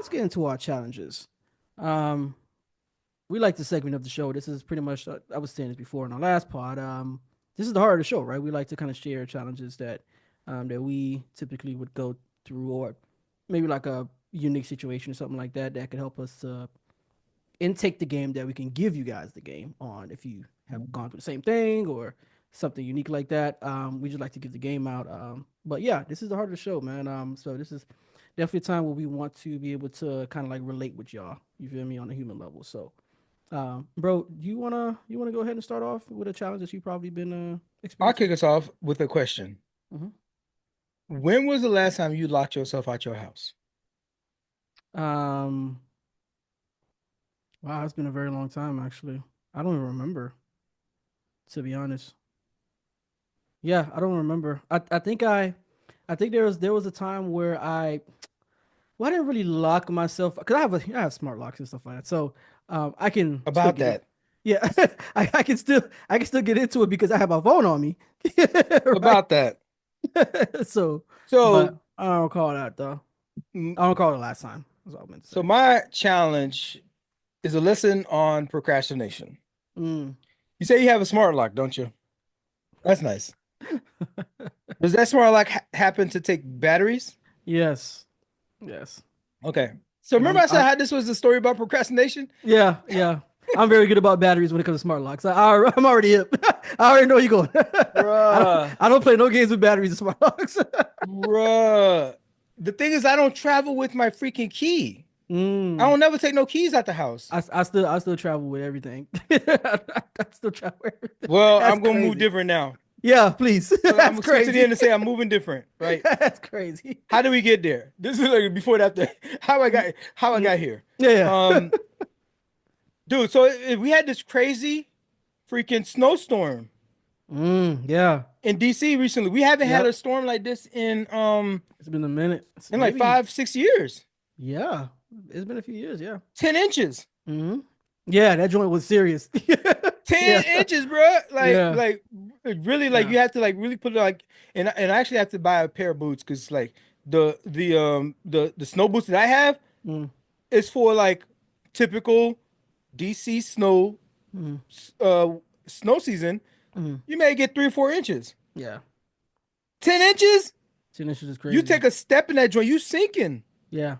let's get into our challenges. Um, we like the segment of the show. This is pretty much I was saying this before in our last pod. This is the heart of the show, right? We like to kind of share challenges that we typically would go through, or maybe like a unique situation or something like that that could help us intake the game that we can give you guys the game on if you have gone through the same thing or something unique like that. We just like to give the game out. But yeah, this is the heart of the show, man. So this is definitely a time where we want to be able to kind of like relate with y'all. You feel me on a human level. So, bro, you wanna go ahead and start off with a challenge that you've probably been I'll experiencing? kick us off with a question. Hmm. When was the last time you locked yourself out your house? Um, wow, it's been a very long time actually. I don't even remember, to be honest. Yeah, I don't remember. I think there was a time where I didn't really lock myself because I have smart locks and stuff like that. So I can still About get it. that. Yeah, I can still get into it because I have my phone on me. Right. About that. So, but So, I don't recall that though. mm, I don't recall the last time. That's all I meant to so say. my challenge is a lesson on procrastination. Mm. You say you have a smart lock, don't you? That's nice. Does that smart lock happen to take batteries? Yes. Yes. Okay. So And remember I'm I said I how this was the story about procrastination? yeah, yeah. I'm very good about batteries when it comes to smart locks. I'm already hip. I already know where you're going. I don't Bruh, I don't play no games with batteries and smart locks. bruh. The thing is, I don't travel with my freaking key. I Mm. don't never take no keys out the house. I still travel with everything. I still travel with everything. Well, That's I'm gonna move crazy. different now. Yeah, please. So I'm That's gonna switch it in crazy. and say I'm moving different, right? That's crazy. How do we get there? This is like before that thing. How I Mm. got here. Yeah, yeah. Um, dude, so we had this crazy freaking snowstorm Yeah. in DC recently. We haven't had a Yep. storm like this It's been a minute. in like Maybe. 5, 6 years. Yeah. It's been a few years. Yeah. 10 inches. hmm Yeah, that joint was serious. 10 Yeah. inches, bro. Like, Yeah. like really, like Yeah. you have to like really put it like, and I actually have to buy a pair of boots because like the snow boots that I have Mm, is for like typical DC mm, uh snow season. mm. You may get 3 or 4 inches. Yeah. 10 inches, 10 inches is you crazy. take a step in that joint, you sinking. Yeah.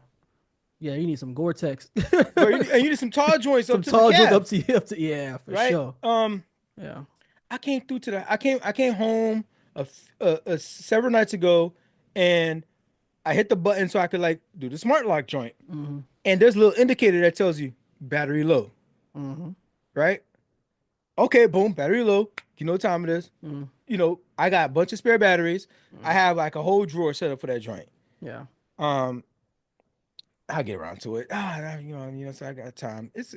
Yeah. You need some Gore-Tex. Bro, and you need some tall joints up Some to the tall joints calves, up to yeah, for right? sure. Yeah. I came through to the I came home several nights ago, and I hit the button so I could like do the smart lock joint. hmm And there's a little indicator that tells you battery low, hmm right? Okay, boom, battery low. You know what time it is. hmm I got a bunch of spare batteries. I hmm have like a whole drawer set up for that joint. Yeah. Um, I'll get around to it. So I got time. It's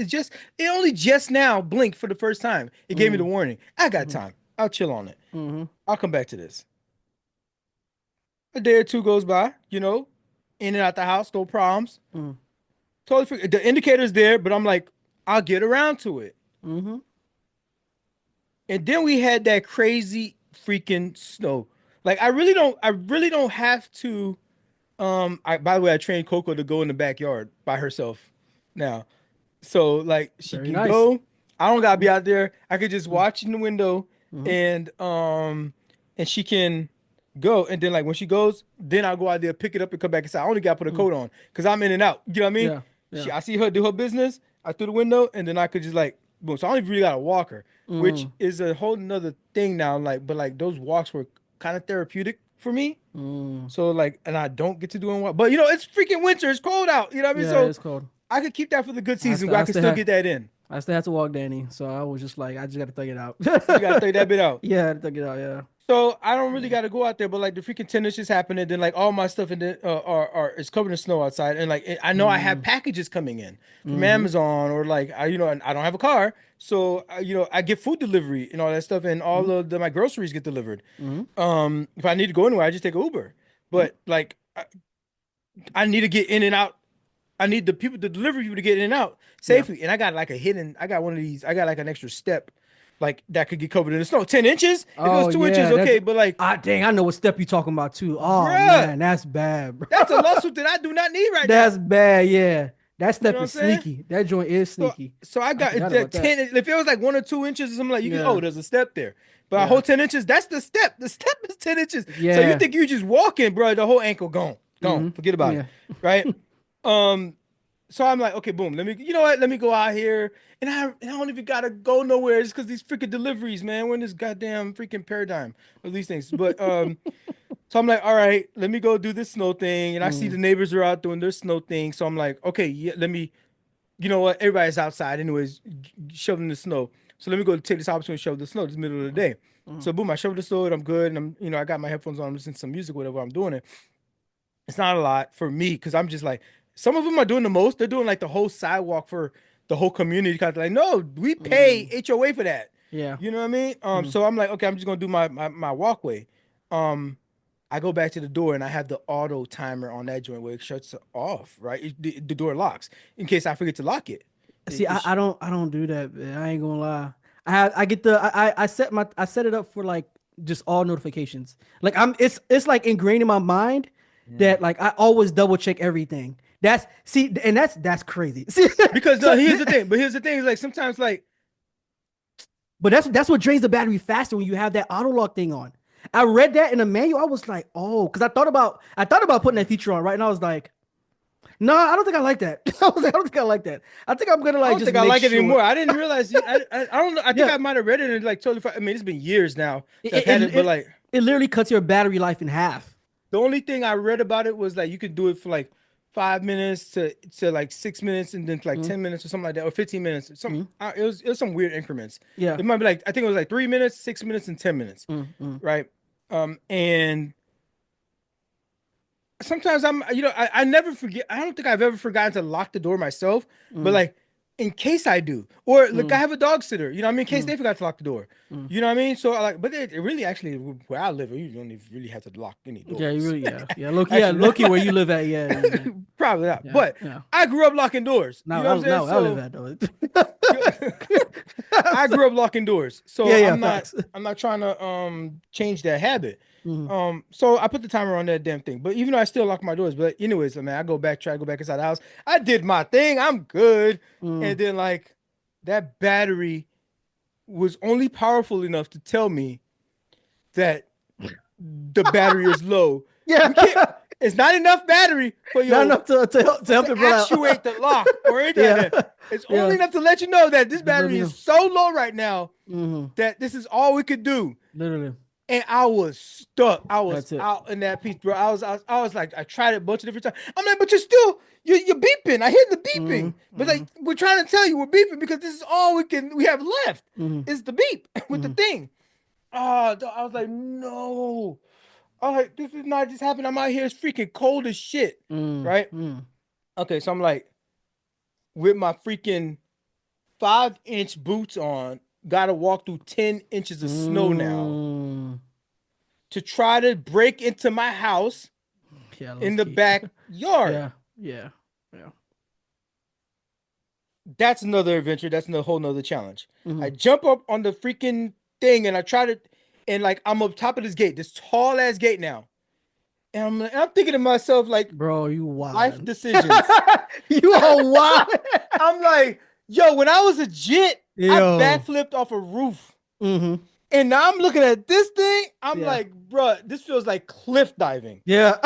just it only just now blinked for the first time. It gave me the hmm warning. I got hmm time. I'll chill on it. hmm I'll come back to this. A day or two goes by, in and out the house, no problems. hmm Totally forget. The indicator's there, but I'm like, I'll get around to it. hmm And then we had that crazy freaking snow. Like I really don't have to by the way, I trained Coco to go in the backyard by herself now. So like she Very can nice. go. I don't gotta be out there. I could just watch in the window Mm-hmm. and she can go. And then like when she goes, then I'll go out there, pick it up and come back inside. I only gotta put a hmm coat on because I'm in and out. You know what I mean? Yeah. Yeah. I see her do her business. I through the window and then I could just like boom. So I don't even really gotta walk her, which Mm-hmm. is a whole nother thing now. Like, but like those walks were kind of therapeutic for me. Mm. So like, and I don't get to do it. But it's freaking winter. It's cold out. You know what I mean? Yeah, So it's cold. I could keep that for the good I season still where I I can still still have get that in. I still have to walk Danny, so I was just like, I just got to thug it out. You gotta throw that bit out. Yeah, I had to thug it out. Yeah. So I don't really Yeah. got to go out there, but like the freaking tennis just happened, and then like all my stuff in the are is covered in snow outside, and like I know I have Mm. packages coming in from Mm-hmm. Amazon or like and I don't have a car, so I get food delivery and all that stuff, and all of my groceries get delivered. Mm-hmm. If I need to go anywhere, I just take an Uber. Mm-hmm. But like I need to get in and out. I need the delivery people to get in and out Yeah. safely. And I got like I got one of these, I got like an extra step. like that could get covered in the snow. 10 inches? If it was Oh 2 inches, yeah, that's okay, but like, dang. I know what step you talking about too. Oh bruh, man, that's bad, bro. that's a lawsuit that I do not need right That's now. bad. Yeah, that You know step what I'm is saying? sneaky. That joint is So sneaky. so I I got forgot that about that. 10. If it was like 1 or 2 inches or something, like you can, oh, Yeah, there's a step there. But a yeah, whole 10 inches, that's the step. The step is 10 inches. So you yeah. think you just walking, bro, the whole ankle gone. Gone. Mm-hmm. Forget about it. Yeah. Right? Um, so I'm like, okay, boom. Let me, you know what? Let me go out here. And I don't even gotta go nowhere just because these freaking deliveries, man. We're in this goddamn freaking paradigm of these things. But so I'm like, all right, let me go do this snow thing. And I see Mm, the neighbors are out doing their snow thing. So I'm like, okay, yeah, let me, you know what? Everybody's outside anyways, shoveling the snow. So let me go take this opportunity to shovel the snow this middle of the day. mm, So boom, I shovel the snow and I'm good. And I'm, I got my headphones on, I'm listening to some music, whatever I'm doing it. It's not a lot for me because I'm just like, some of them are doing the most. They're doing like the whole sidewalk for the whole community. Kind of like, no, we pay mm. HOA for that. Yeah. You know what I mean? Mm. So I'm like, okay, I'm just gonna do my walkway. Um, I go back to the door and I have the auto timer on that joint where it shuts it off, right? The door locks in case I forget to lock it. See, It, it sh- I don't do that, man. I ain't gonna lie. I get I set it up for like just all notifications. Like it's like ingrained in my mind Mm. that like I always double check everything. That's see, and that's crazy. See, Because no, so here's the thing. But here's the thing is like sometimes like but that's what drains the battery faster when you have that auto lock thing on. I read that in a manual. I was like, oh, because I thought about putting that feature on, right? And I was like, no, I don't think I like that. I was like, I don't think I like that. I think I'm gonna I like don't just think I make like it sure. anymore. I didn't realize. I don't know. I think Yeah, I might have read it and like totally. I mean, it's been years now it that I've it, had it, it, but it like it literally cuts your battery life in half. the only thing I read about it was like you could do it for like 5 minutes to like 6 minutes and then to like Mm, 10 minutes or something like that or 15 minutes. mm, It was some weird increments. yeah. It might be like I think it was like 3 minutes, 6 minutes, and 10 minutes, Mm, mm, right? And sometimes I never forget. I don't think I've ever forgotten to lock the door myself, but mm, like in case I do, or look, I mm, have a dog sitter, you know what I mean, in case mm, they forgot to lock the door, mm. you know what I mean. So I like, but it really actually where I live, you don't even really have to lock any Yeah, you doors. really, yeah, Actually, Loki, where you live at, yeah, yeah, probably not. yeah, But yeah. I grew up locking doors. You know what I'm saying? Now I live So at though. you- I grew up locking doors, so Yeah, yeah, I'm not facts. I'm not trying to change that habit. Mm, So I put the timer on that damn thing. But even though I still lock my doors, but anyways, I mean, I go back, try to go back inside the house. I did my thing. I'm good. mm. And then like that battery was only powerful enough to tell me that the battery is low. Yeah, We can't. It's not enough battery for not your enough to help to it run actuate out. the lock or anything like Yeah, that. It's only yeah. enough to let you know that this Just let battery me is know. so low right now Hmm. that this is all we could do. Literally, And I was stuck. I was that's it. out in that piece, bro. I was like, I tried it a bunch of different times. I'm like, but you're beeping. I hear the Hmm. beeping. But Hmm. like, we're trying to tell you we're beeping because this is all we have left Hmm. is the beep with the Hmm. thing. Oh, I was like, no. I was like, this is not just happening. I'm out here. It's freaking cold as shit, Mm, right? mm, Okay, so I'm like, with my freaking 5-inch boots on, gotta walk through 10 inches of snow now mm. to try to break into my house Yeah, low in the key. backyard. Yeah, yeah, yeah. That's another adventure. That's a whole nother challenge. I Hmm. jump up on the freaking thing and I try to, and like I'm up top of this gate, this tall ass gate now. And I'm thinking to myself, like, Bro, you life wildin'. decisions. You are wild. I'm like, yo, when I was a jit, I Yo. backflipped off a roof. Hmm. And now I'm looking at this thing. I'm Yeah. like, bruh, this feels like cliff diving. Yeah.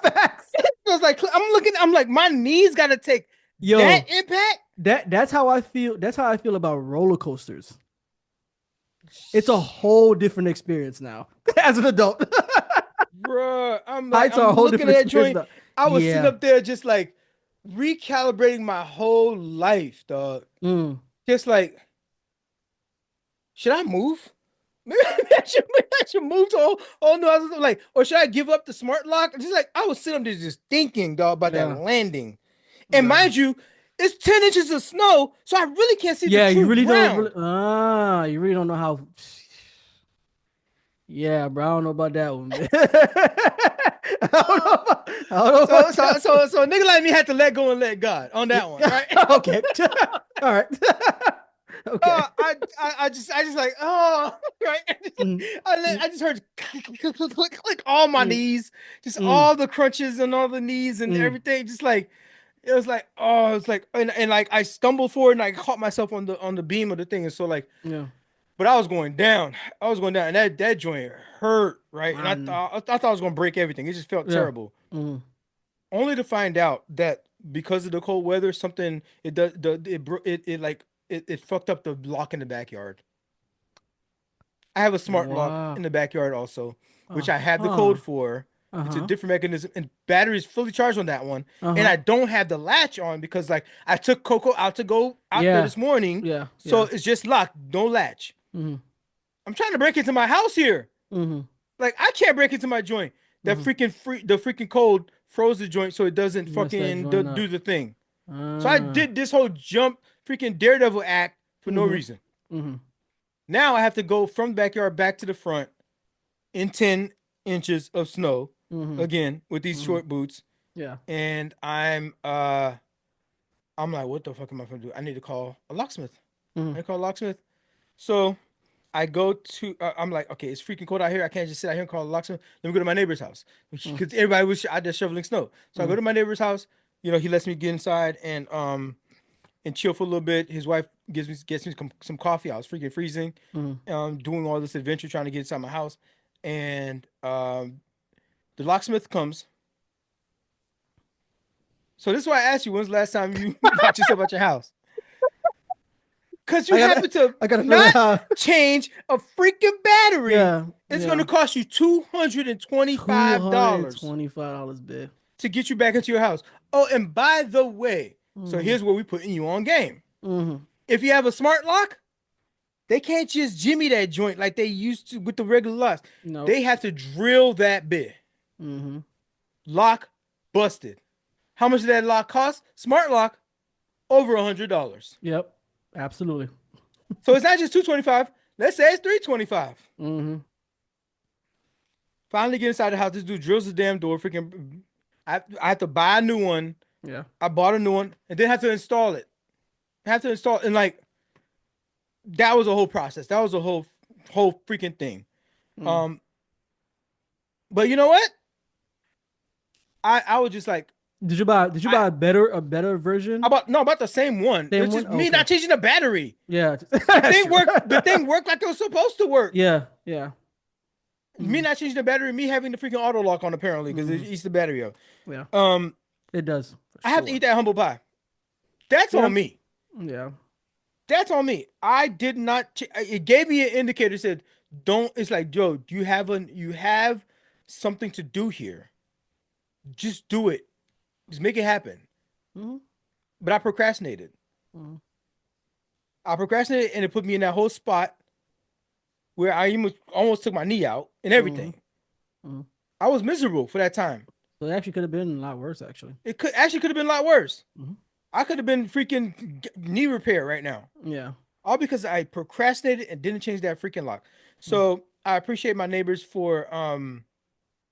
Facts. It feels like I'm looking. I'm like, my knees got to take that Yo, impact. that's how I feel. That's how I feel about roller coasters. It's a whole different experience now as an adult. Bruh, I'm like, Heights are I'm a whole looking at different that experience joint. now. I was sitting Yeah. up there just like recalibrating my whole life, dog. Mm. Just like, should I move? Maybe I should move to all new houses. Like, or should I give up the smart lock? Just like I was sitting up there just thinking, dog, about that Yeah. landing. And Yeah. mind you, it's 10 inches of snow, so I really can't see the Yeah, you true really don't really ground. you really don't know how. Yeah, bro, I don't know about that one, man. Uh, I don't know so about so that so so a nigga like me had to let go and let God on one. that one, right? Okay. All right. Okay. I just like, oh, right. Mm, mm, I just heard click, click, click, click, click, all my mm, knees, just mm, all the crunches and all the knees and mm. everything. Just like, it was like, oh, it's like, and like I stumbled forward and I caught myself on the beam of the thing. And so like, Yeah. but I was going down. I was going down, and that joint hurt, right? And Man. I thought I was gonna break everything. It just felt Yeah. terrible. Mm. Only to find out that because of the cold weather, something it does the it like it fucked up the lock in the backyard. I have a smart lock in Wow. the backyard also, which I have the Uh-huh. code for. It's a Uh-huh. different mechanism, and battery is fully charged on that one. And Uh-huh. I don't have the latch on because like I took Coco out to go out there Yeah. this morning, Yeah. so Yeah. it's just locked, no latch. Mm-hmm. I'm trying to break into my house here. Mm-hmm. Like I can't break into my joint. That Mm-hmm. the freaking cold froze the joint so it doesn't Mess that fucking joint do up. the thing. So I Uh. did this whole jump freaking daredevil act for no Mm-hmm. reason. Mm-hmm. Now I have to go from the backyard back to the front in 10 inches of snow Mm-hmm. again with these Mm-hmm. short boots. Yeah. And I'm like, what the fuck am I gonna do? I need to call a locksmith. Mm-hmm. I call a locksmith. So I go to, I'm like, okay, it's freaking cold out here. I can't just sit out here and call a locksmith. Let me go to my neighbor's house because everybody was out there shoveling snow. So I Mm-hmm. go to my neighbor's house. You know, he lets me get inside and chill for a little bit. His wife gets me some coffee. I was freaking freezing, Mm-hmm. doing all this adventure trying to get inside my house, and the locksmith comes. So this is why I asked you, when's the last time you locked yourself out your house? Because you I gotta happen to I gotta figure out not how. change a freaking battery. Yeah. It's going to Yeah. cost you $225 $225, bit. to get you back into your house. Oh, and by the way, so Mm-hmm. here's where we putting you on game. Mm-hmm. If you have a smart lock, they can't just jimmy that joint like they used to with the regular locks. Nope. They have to drill that bit. Mm-hmm. Lock busted. How much did that lock cost? Smart lock, over $100. Yep. Absolutely. So it's not just 225. Let's say it's 325. Mm-hmm. Finally get inside the house. This dude drills the damn door. Freaking, I have to buy a new one. Yeah. I bought a new one and then have to install it. I have to install it. And like that was a whole process. That was a whole freaking thing. Mm. Um, but you know what? I was just like Did you buy I a better version? about no about the same one. It Same was one? just me Okay. not changing the battery. Yeah. The That's thing true. worked. The thing worked like it was supposed to work. Yeah. Yeah. Me Mm-hmm. not changing the battery. Me having the freaking auto lock on apparently because it Mm-hmm. eats the battery up. Yeah. Um, It does for I have to sure. eat that humble pie. That's Yeah. on me. Yeah. That's on me. I did not. It gave me an indicator. It said, "Don't." It's like, Joe, you have something to do here. Just do it. Just make it happen. Mm-hmm. But I procrastinated. Mm-hmm. I procrastinated, and it put me in that whole spot where I almost took my knee out and Mm-hmm. everything. Mm-hmm. I was miserable for that time. So it actually could have been a lot worse, actually. It could have been a lot worse. Mm-hmm. I could have been freaking knee repair right now. Yeah. All because I procrastinated and didn't change that freaking lock. So I appreciate my neighbors for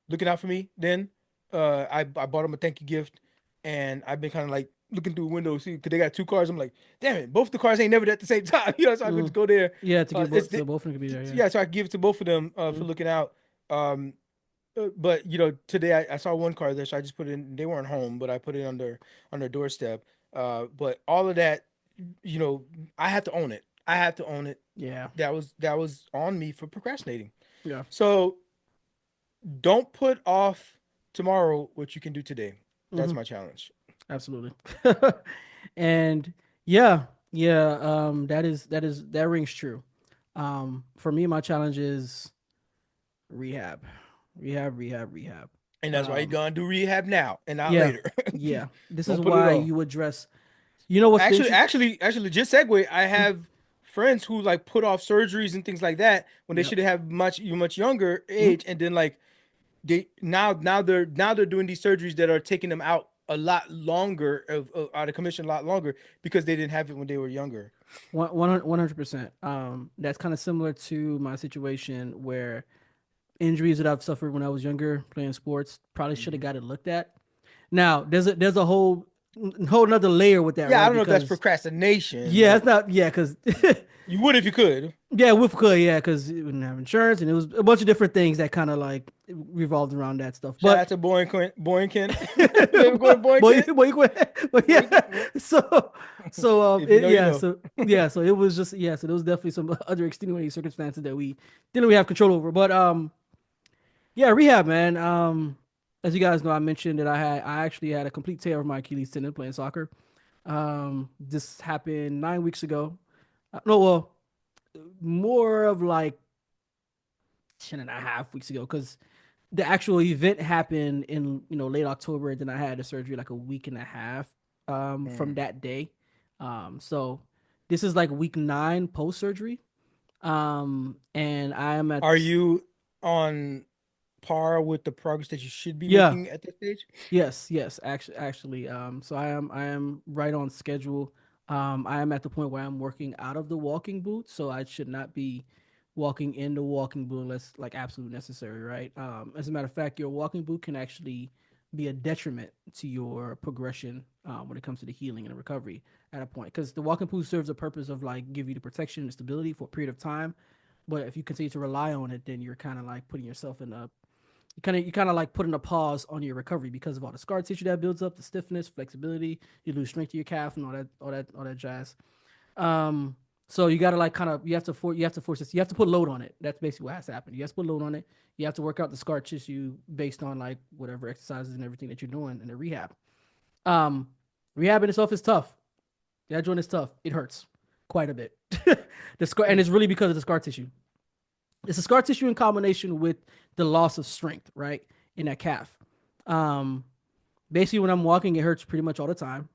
looking out for me then. I bought them a thank you gift, and I've been kind of like looking through windows see because they got two cars. I'm like, damn it, both the cars ain't never at the same time. So I could Mm-hmm. just go there. Yeah. To give It's both, so both of them could be there. Yeah. yeah, so I give it to both of them for Mm-hmm. looking out. Um, but today I saw one car there, so I just put it in. They weren't home, but I put it on their doorstep. But all of that, you know, I have to own it. I have to own it. Yeah. That was on me for procrastinating. Yeah. So don't put off tomorrow what you can do today. That's Mm-hmm. my challenge. Absolutely. And yeah, yeah. That rings true. For me, my challenge is rehab, rehab. And that's why you're Um, gonna do rehab now and not yeah, later. yeah. This is Don't put it why off. you address. You know what's the Actually, interest? legit segue. I have friends who like put off surgeries and things like that when they Yep. should have much younger Mhm. age, and then like they now they're doing these surgeries that are taking them out a lot longer out of commission a lot longer because they didn't have it when they were younger. 100%. That's kind of similar to my situation where injuries that I've suffered when I was younger playing sports probably should have Hmm. got it looked at. Now, there's a whole whole another layer with that, Yeah, I right? don't know if that's Because procrastination. yeah, Like it's not yeah, because you would if you could. yeah, with could yeah, because we didn't have insurance and it was a bunch of different things that kind of like revolved around that stuff. Shout out But to Boykin. David Gordon Boykin. but yeah, Boykin. so If you know, you yeah, know. so it was just yeah, so there was definitely some other extenuating circumstances that we didn't really have control over. But yeah, rehab, man. As you guys know, I mentioned that I actually had a complete tear of my Achilles tendon playing soccer. This happened 9 weeks ago. No, well, more of like 10.5 weeks ago because the actual event happened in late October, and then I had the surgery like a week and a half from Mm. that day. So this is like week 9 post surgery. And I am at Are you on par with the progress that you should be yeah. making at this stage? Yes, actually, so I am right on schedule. I am at the point where I'm working out of the walking boot, so I should not be walking in the walking boot unless like absolutely necessary, right? As a matter of fact, your walking boot can actually be a detriment to your progression when it comes to the healing and the recovery at a point, because the walking boot serves the purpose of like give you the protection and stability for a period of time. But if you continue to rely on it, then you're kind of like putting yourself in a you kind of like putting a pause on your recovery because of all the scar tissue that builds up, the stiffness, flexibility. You lose strength to your calf and all that jazz. Um, so you gotta like kind of you have to force this. You have to put load on it. That's basically what has to happen. You have to put load on it. You have to work out the scar tissue based on like whatever exercises and everything that you're doing in the rehab. Um, Rehab in itself is tough. That joint is tough. It hurts quite a bit. The scar, and Mm. it's really because of the scar tissue. It's a scar tissue in combination with the loss of strength, right, in that calf. Um, Basically, when I'm walking, it hurts pretty much all the time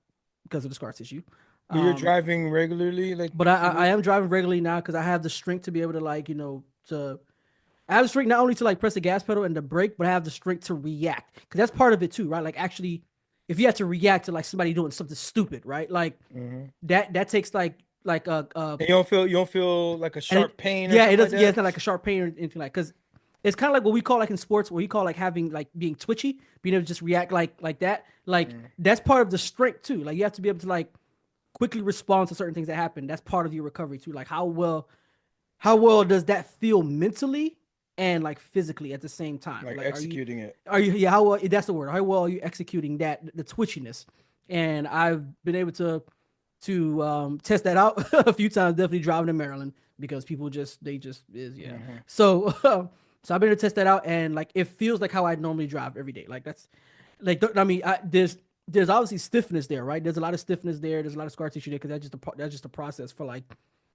because of the scar tissue. But you're Um, driving regularly, like but I with. am driving regularly now because I have the strength to be able to like to I have the strength not only to like press the gas pedal and the brake, but I have the strength to react because that's part of it too, right? Like actually, if you have to react to like somebody doing something stupid, right? Like Mhm. that takes like a And you don't feel like a and it sharp pain or yeah it something like does yeah that. it's not like a sharp pain or anything like because it's kind of like what we call like in sports what we call like having like being twitchy, being able to just react like that, like Mm. that's part of the strength too. Like you have to be able to like quickly respond to certain things that happen. That's part of your recovery too. Like how well does that feel mentally and like physically at the same time? Like Like executing it. are you yeah how well that's the word, how well are you executing that the twitchiness? And I've been able to test that out a few times, definitely driving to Maryland because people just they just is yeah. Hmm. So so I've been able to test that out and like it feels like how I normally drive every day. Like that's like I mean there's obviously stiffness there, right? There's a lot of stiffness there. There's a lot of scar tissue there because that's just a process for like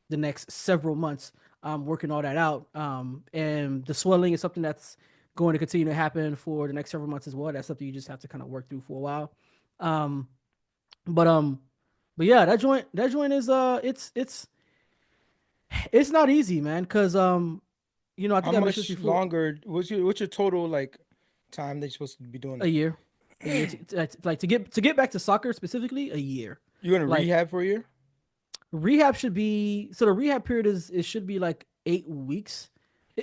the next several months, working all that out. And the swelling is something that's going to continue to happen for the next several months as well. That's something you just have to kind of work through for a while. Um, but yeah, that joint is it's not easy, man. Cause I How think I mentioned this much before. longer? What's your total like time that you're supposed to be doing A it? year, a year like to get back to soccer specifically, a year. You're in Like rehab for a year? rehab should be so the rehab period is it should be like 8 weeks.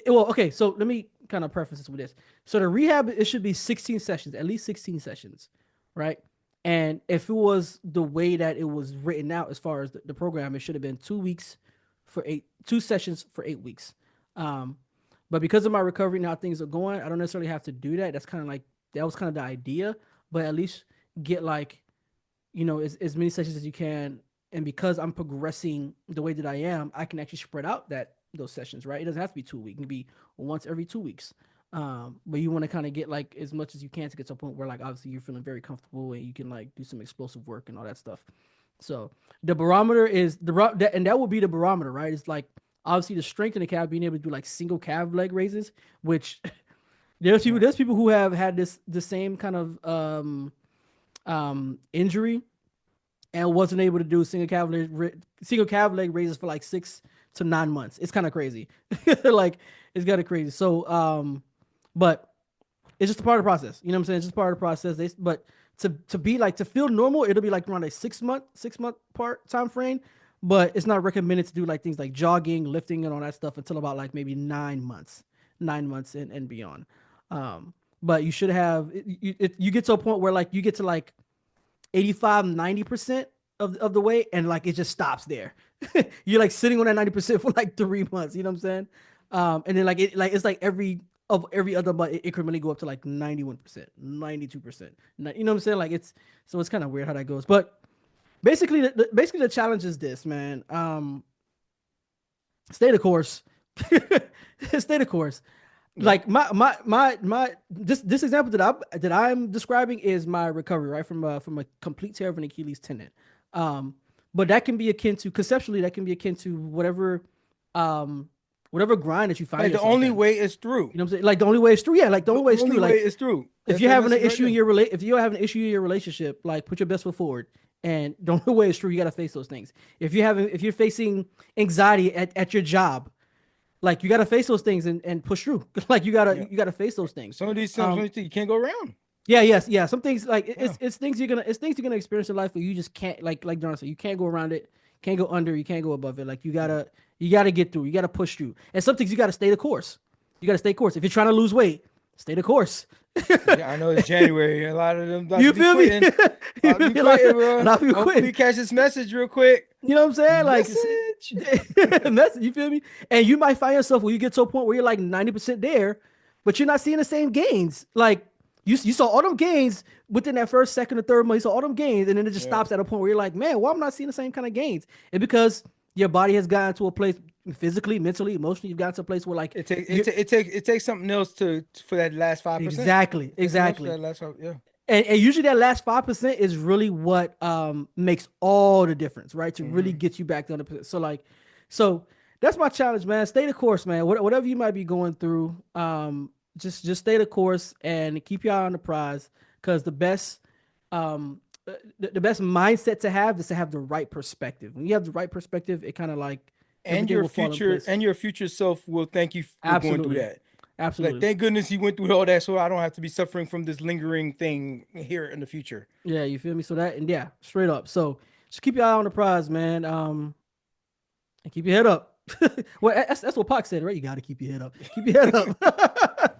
Well, okay, so let me kind of preface this with this. So the rehab it should be 16 sessions, at least 16 sessions, right? And if it was the way that it was written out as far as the program, it should have been 2 weeks for 2 sessions for 8 weeks. Um, but because of my recovery and how things are going, I don't necessarily have to do that. That's kind of like that was kind of the idea, but at least get like as many sessions as you can. And because I'm progressing the way that I am, I can actually spread out those sessions, right? It doesn't have to be 2 weeks. It can be once every 2 weeks. But you want to kind of get like as much as you can to get to a point where like obviously you're feeling very comfortable and you can like do some explosive work and all that stuff. So the barometer is and that would be the barometer, right? It's like obviously the strength in the calf, being able to do like single calf leg raises, which Mm. there's people who have had the same kind of injury and wasn't able to do single calf leg raises for like 6 to 9 months. It's kind of crazy. Like it's kind of crazy. So but it's just a part of the process. You know what I'm saying? It's just part of the process. But to be like to feel normal, it'll be like around a 6 month part time frame. But it's not recommended to do like things like jogging, lifting, and all that stuff until about like maybe 9 months, 9 months and beyond. Um, but you should have you get to a point where like you get to like 85, 90% of the way, and like it just stops there. You're like sitting on that 90% for like 3 months. You know what I'm saying? And then it's like every other month it incrementally go up to like 91%, 92%. You know what I'm saying? Like it's kind of weird how that goes. But basically the challenge is this, man. Stay the course. Stay the course. Yeah. Like my this example that I'm describing is my recovery, right, from a complete tear of an Achilles tendon. Um, but that can be akin to conceptually that can be akin to um whatever grind that you find Like the yourself only in. way is through. You know what I'm saying? Like the only way is through. Yeah, like the The only way is only through. way Like is through. if That's you're that having an message right issue in there. your if you're having an issue in your relationship, like put your best foot forward. And the only way is through. You got to face those things. If you're facing anxiety at your job, like you got to face those things and push through. Like Yeah. you gotta face those things. Some of these things you can't go around. Yeah, yes, yeah. Some things like Yeah. it's things you're gonna experience in life, but you just can't like John said, you can't go around it, can't go under, you can't go above it. Like Yeah. you gotta get through, you gotta push through. And some things you gotta stay the course. You gotta stay course. If you're trying to lose weight, stay the course. Yeah, I know it's January. A lot of them about to You be feel me? quitting. You About to feel be me? A lot, quitting, a bro. lot of people Hopefully quitting. you catch this message real quick. You know what I'm saying? Like, Message. you feel me? And you might find yourself where you get to a point where you're like 90% there, but you're not seeing the same gains. Like, you saw all them gains within that first, second, or third month. You saw all them gains, and then it just Yeah. stops at a point where you're like, man, why am I not seeing the same kind of gains? And because your body has gotten to a place physically, mentally, emotionally, you've gotten to a place where like you It takes something else to for that last 5%. exactly, Take something else for exactly. that last 5. Yeah. And usually that last 5% is really what makes all the difference, right? To really Hmm. get you back to 100%. So that's my challenge, man. Stay the course, man. Whatever you might be going through, just stay the course and keep your eye on the prize. Because um, the best mindset to have is to have the right perspective. When you have the right perspective, it kind of like everything will fall in place. And your future self will thank you for going through Absolutely, that. Like, absolutely. thank goodness he went through all that, so I don't have to be suffering from this lingering thing here in the future. Yeah, you feel me? So that and yeah, straight up. So just keep your eye on the prize, man. And keep your head up. Well, that's what Pac said, right? You got to keep your head up. Keep your head up.